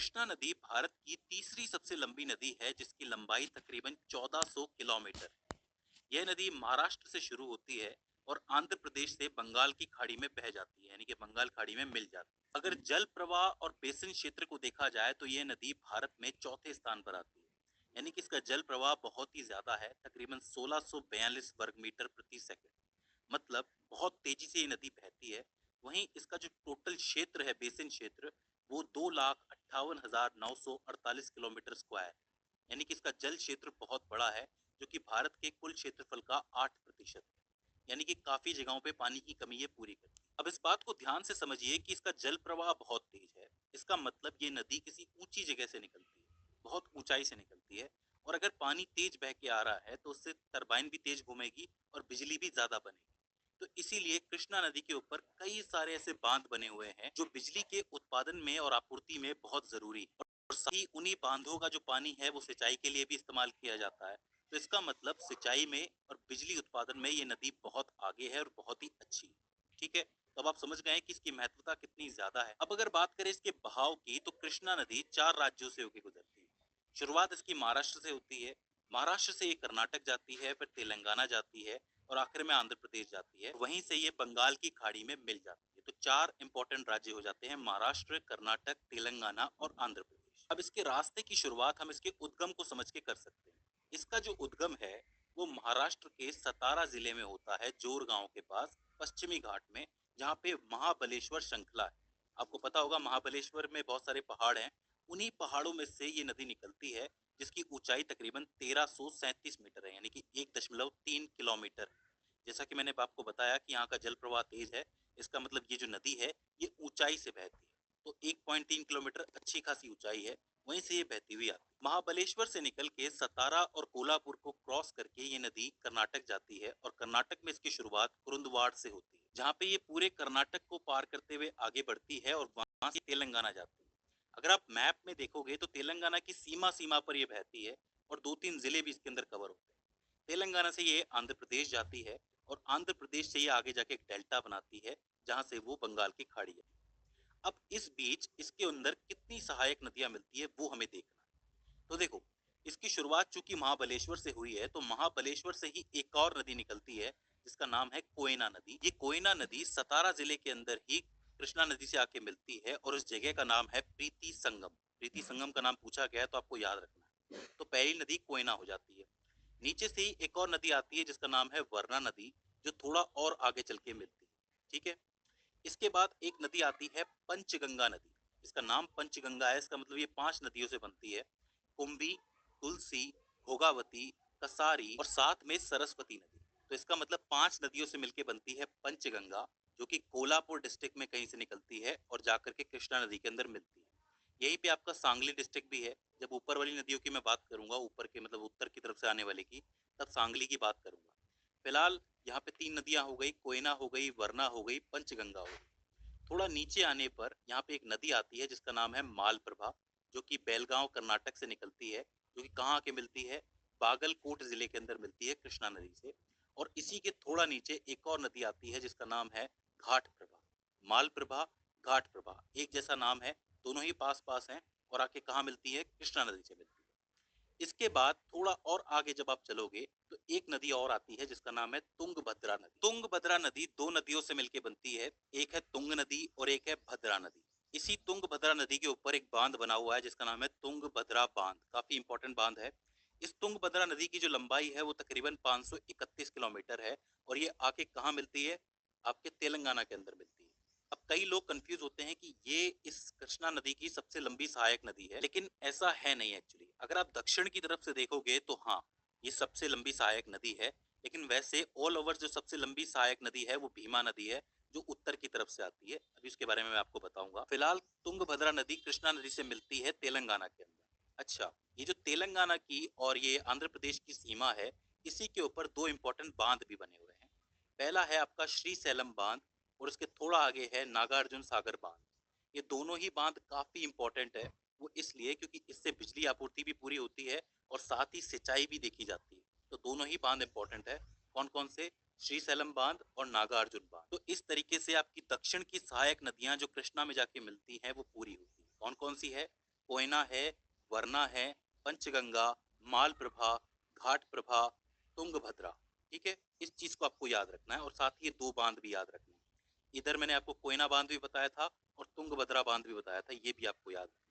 कृष्णा नदी भारत की तीसरी सबसे लंबी नदी है जिसकी लंबाई तकरीबन 1400 किलोमीटर है। यह नदी महाराष्ट्र से शुरू होती है और आंध्र प्रदेश से बंगाल की खाड़ी में बह जाती है, यानी कि बंगाल खाड़ी में मिल जाती है। अगर जल प्रवाह और बेसिन क्षेत्र को देखा जाए तो यह नदी भारत में चौथे स्थान पर आती है, यानी कि इसका जल प्रवाह बहुत ही ज्यादा है, तकरीबन 1642 वर्ग मीटर प्रति सेकंड। मतलब बहुत तेजी से ये नदी बहती है। वहीं इसका जो टोटल क्षेत्र है, बेसिन क्षेत्र, वो 2,58,948 किलोमीटर स्क्वायर, यानी कि इसका जल क्षेत्र बहुत बड़ा है, जो कि भारत के कुल क्षेत्रफल का 8% है। यानी कि काफी जगहों पे पानी की कमी ये पूरी करती है। अब इस बात को ध्यान से समझिए कि इसका जल प्रवाह बहुत तेज है। इसका मतलब ये नदी किसी ऊंची जगह से निकलती है, बहुत ऊंचाई से निकलती है। और अगर पानी तेज बह के आ रहा है तो उससे टरबाइन भी तेज घूमेगी और बिजली भी ज्यादा बनेगी। तो इसीलिए कृष्णा नदी के ऊपर कई सारे ऐसे बांध बने हुए हैं जो बिजली के उत्पादन में और आपूर्ति में बहुत जरूरी है। और साथ ही उन्हीं बांधों का जो पानी है वो सिंचाई के लिए भी इस्तेमाल किया जाता है। तो इसका मतलब सिंचाई में और बिजली उत्पादन में ये नदी बहुत आगे है और बहुत ही अच्छी है। ठीक है, तो अब आप समझ गए कि इसकी महत्वता कितनी ज्यादा है। अब अगर बात करें इसके बहाव की, तो कृष्णा नदी 4 राज्यों से होकर गुजरती है। शुरुआत इसकी महाराष्ट्र से होती है। महाराष्ट्र से ये कर्नाटक जाती है, फिर तेलंगाना जाती है और आखिर में आंध्र प्रदेश जाती है। वहीं से ये बंगाल की खाड़ी में मिल जाती है। तो 4 इंपॉर्टेंट राज्य हो जाते हैं: महाराष्ट्र, कर्नाटक, तेलंगाना और आंध्र प्रदेश। अब इसके रास्ते की शुरुआत हम इसके उद्गम को समझ के कर सकते हैं। इसका जो उद्गम है वो महाराष्ट्र के सतारा जिले में होता है, जोर गांव के पास पश्चिमी घाट में, जहाँ पे महाबलेश्वर श्रृंखला है। आपको पता होगा महाबलेश्वर में बहुत सारे पहाड़ हैं। उन्हीं पहाड़ों में से ये नदी निकलती है, जिसकी ऊंचाई तकरीबन 1337 मीटर है, यानी कि 1.3 किलोमीटर है। जैसा कि मैंने आपको बताया कि यहाँ का जल प्रवाह तेज है, इसका मतलब ये जो नदी है ये ऊंचाई से बहती है। तो 1.3 किलोमीटर अच्छी खासी ऊंचाई है, वहीं से ये बहती हुई आती है। महाबलेश्वर से निकल के सतारा और कोल्हापुर को क्रॉस करके ये नदी कर्नाटक जाती है और कर्नाटक में इसकी शुरुआत कुरुंदवाड़ से होती है, जहाँ पे ये पूरे कर्नाटक को पार करते हुए आगे बढ़ती है और वहां से तेलंगाना जाती है। अगर आप मैप में देखोगे तो तेलंगाना की सीमा सीमा पर ये बहती है और 2-3 जिले भी इसके अंदर कवर होते हैं। तेलंगाना से ये आंध्र प्रदेश जाती है और आंध्र प्रदेश से ये आगे जाके एक डेल्टा बनाती है, जहां से वो बंगाल की खाड़ी है। अब इस बीच इसके अंदर कितनी सहायक नदियां मिलती है वो हमें देखना है। तो देखो, इसकी शुरुआत चूंकि महाबलेश्वर से हुई है, तो महाबलेश्वर से ही एक और नदी निकलती है जिसका नाम है कोयना नदी। ये कोयना नदी सतारा जिले के अंदर ही कृष्णा नदी से आके मिलती है और उस जगह का नाम है प्रीति संगम। प्रीति संगम का नाम पूछा गया है तो आपको याद रखना है। तो पहली नदी कोयना हो जाती है। नीचे से ही एक और नदी आती है जिसका नाम है वरना नदी, जो थोड़ा और आगे चल के मिलती है। ठीक है, इसके बाद एक नदी आती है पंचगंगा नदी। इसका नाम पंचगंगा है, इसका मतलब ये 5 नदियों से बनती है: कुंभी, तुलसी, भोगावती, कसारी और साथ में सरस्वती नदी। तो इसका मतलब 5 नदियों से मिलकर बनती है पंचगंगा, जो कि कोल्हापुर डिस्ट्रिक्ट में कहीं से निकलती है और जाकर के कृष्णा नदी के अंदर मिलती है। यहीं पे आपका सांगली डिस्ट्रिक्ट भी है। जब ऊपर वाली नदियों की मैं बात करूंगा, ऊपर के मतलब उत्तर की तरफ से आने वाले की, तब सांगली की बात करूंगा। फिलहाल यहाँ पे 3 नदियां हो गई: कोयना हो गई, वरना हो गई, पंचगंगा हो गई। थोड़ा नीचे आने पर यहाँ पे एक नदी आती है जिसका नाम है मालप्रभा, जो कि बेलगांव कर्नाटक से निकलती है। जो कि कहाँ आके मिलती है? बागलकोट जिले के अंदर मिलती है कृष्णा नदी से। और इसी के थोड़ा नीचे एक और नदी आती है जिसका नाम है घाट प्रभा। मालप्रभा, घाट प्रभा एक जैसा नाम है, दोनों ही पास पास हैं और आके कहाँ मिलती है? कृष्णा नदी से मिलती है। इसके बाद थोड़ा और आगे जब आप चलोगे तो एक नदी और आती है जिसका नाम है तुंगभद्रा नदी। तुंगभद्रा नदी 2 नदियों से मिलकर बनती है, एक है तुंग नदी और एक है भद्रा नदी। इसी तुंगभद्रा नदी के ऊपर एक बांध बना हुआ है जिसका नाम है तुंगभद्रा बांध, काफी इंपॉर्टेंट बांध है। इस तुंगभद्रा नदी की जो लंबाई है वो तकरीबन 531 किलोमीटर है और ये आके कहाँ मिलती है? आपके तेलंगाना के अंदर मिलती है। अब कई लोग कंफ्यूज होते हैं कि ये इस कृष्णा नदी की सबसे लंबी सहायक नदी है, लेकिन ऐसा है नहीं एक्चुअली। अगर आप दक्षिण की तरफ से देखोगे तो हाँ, ये सबसे लंबी सहायक नदी है। लेकिन वैसे ऑल ओवर जो सबसे लंबी सहायक नदी है वो भीमा नदी है, जो उत्तर की तरफ से आती है। अभी उसके बारे में मैं आपको बताऊंगा। फिलहाल तुंगभद्रा नदी कृष्णा नदी से मिलती है तेलंगाना के अंदर। अच्छा, ये जो तेलंगाना की और ये आंध्र प्रदेश की सीमा है, इसी के ऊपर 2 इंपॉर्टेंट बांध भी बने हुए हैं। पहला है आपका श्री सैलम बांध और उसके थोड़ा आगे है नागार्जुन सागर बांध। ये दोनों ही बांध काफी इंपॉर्टेंट है। वो इसलिए क्योंकि इससे बिजली आपूर्ति भी पूरी होती है और साथ ही सिंचाई भी देखी जाती है। तो दोनों ही बांध इंपॉर्टेंट है। कौन कौन से? श्री सैलम बांध और नागार्जुन बांध। तो इस तरीके से आपकी दक्षिण की सहायक नदियां जो कृष्णा में जाके मिलती हैं वो पूरी होती है। कौन कौन सी है? कोयना है, वरना है, पंचगंगा, मालप्रभा, घाटप्रभा, तुंगभद्रा। ठीक है, इस चीज को आपको याद रखना है और साथ ही ये दो बांध भी याद रखना है। इधर मैंने आपको कोयना बांध भी बताया था और तुंगभद्रा बांध भी बताया था, ये भी आपको याद रखना है।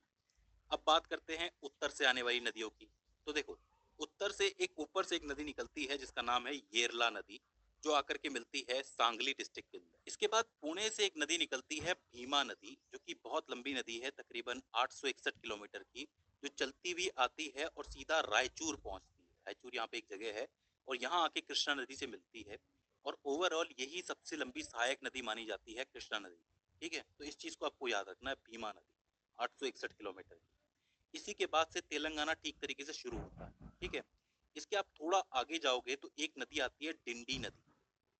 अब बात करते हैं उत्तर से आने वाली नदियों की। तो देखो, उत्तर से ऊपर से एक नदी निकलती है जिसका नाम है येरला नदी, जो आकर के मिलती है सांगली डिस्ट्रिक्ट के अंदर। इसके बाद पुणे से एक नदी निकलती है भीमा नदी, जो कि बहुत लंबी नदी है, तकरीबन 861 किलोमीटर की, जो चलती हुई आती है और सीधा रायचूर पहुंचती है। रायचूर यहाँ पे एक जगह है और यहाँ आके कृष्णा नदी से मिलती है। और ओवरऑल यही सबसे लंबी सहायक नदी मानी जाती है कृष्णा नदी। ठीक है, तो इस चीज को आपको याद रखना है, भीमा नदी 861 किलोमीटर की। इसी के बाद से तेलंगाना ठीक तरीके से शुरू होता है। ठीक है, इसके आप थोड़ा आगे जाओगे तो एक नदी आती है डिंडी नदी।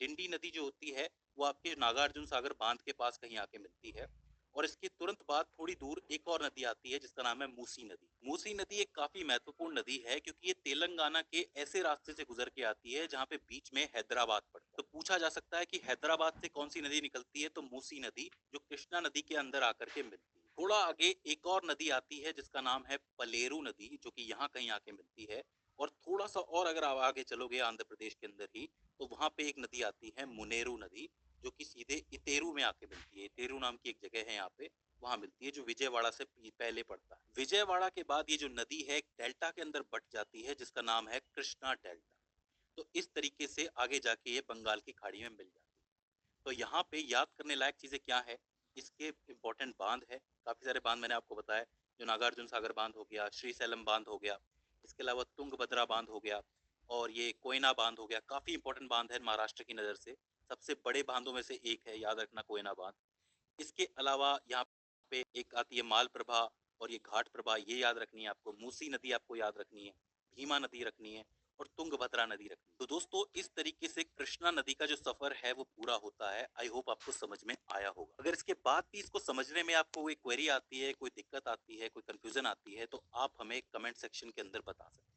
डिंडी नदी जो होती है वो आपके नागार्जुन सागर बांध के पास कहीं आके मिलती है। और इसके तुरंत बाद थोड़ी दूर एक और नदी आती है जिसका नाम है मूसी नदी। मूसी नदी एक काफी महत्वपूर्ण नदी है क्योंकि ये तेलंगाना के ऐसे रास्ते से गुजर के आती है जहाँ पे बीच में हैदराबाद पड़ता है। तो पूछा जा सकता है कि हैदराबाद से कौन सी नदी निकलती है, तो मूसी नदी, जो कृष्णा नदी के अंदर आकर के मिलती है। थोड़ा आगे एक और नदी आती है जिसका नाम है पलेरू नदी, जो कि यहाँ कहीं आके मिलती है। और थोड़ा सा और अगर आप आगे चलोगे आंध्र प्रदेश के अंदर ही, तो वहां पे एक नदी आती है मुनेरू नदी, जो कि सीधे इतेरू में आके मिलती है। इतेरू नाम की एक जगह है यहाँ पे, वहां मिलती है, जो विजयवाड़ा से पहले पड़ता है। विजयवाड़ा के बाद ये जो नदी है एक डेल्टा के अंदर बट जाती है जिसका नाम है कृष्णा डेल्टा। तो इस तरीके से आगे जाके ये बंगाल की खाड़ी में मिल जाती है। तो यहाँ पे याद करने लायक चीजें क्या है, इसके इम्पोर्टेंट बांध है, काफी सारे बांध मैंने आपको बताया, जो नागार्जुन सागर बांध हो गया, श्रीशैलम बांध हो गया, इसके अलावा तुंगभद्रा बांध हो गया, और ये कोयना बांध हो गया। काफी इंपॉर्टेंट बांध है महाराष्ट्र की नजर से, सबसे बड़े बांधों में से एक है, याद रखना, कोयना बांध। इसके अलावा यहाँ पे एक आती है मालप्रभा और ये घाट प्रभा, ये याद रखनी है आपको। मूसी नदी आपको याद रखनी है, भीमा नदी रखनी है, और तुंगभद्रा नदी रखनी है। तो दोस्तों, इस तरीके से कृष्णा नदी का जो सफर है वो पूरा होता है। आई होप आपको समझ में आया होगा। अगर इसके बाद भी इसको समझने में आपको कोई क्वेरी आती है, कोई दिक्कत आती है, कोई कंफ्यूजन आती है, तो आप हमें कमेंट सेक्शन के अंदर बता सकते हैं।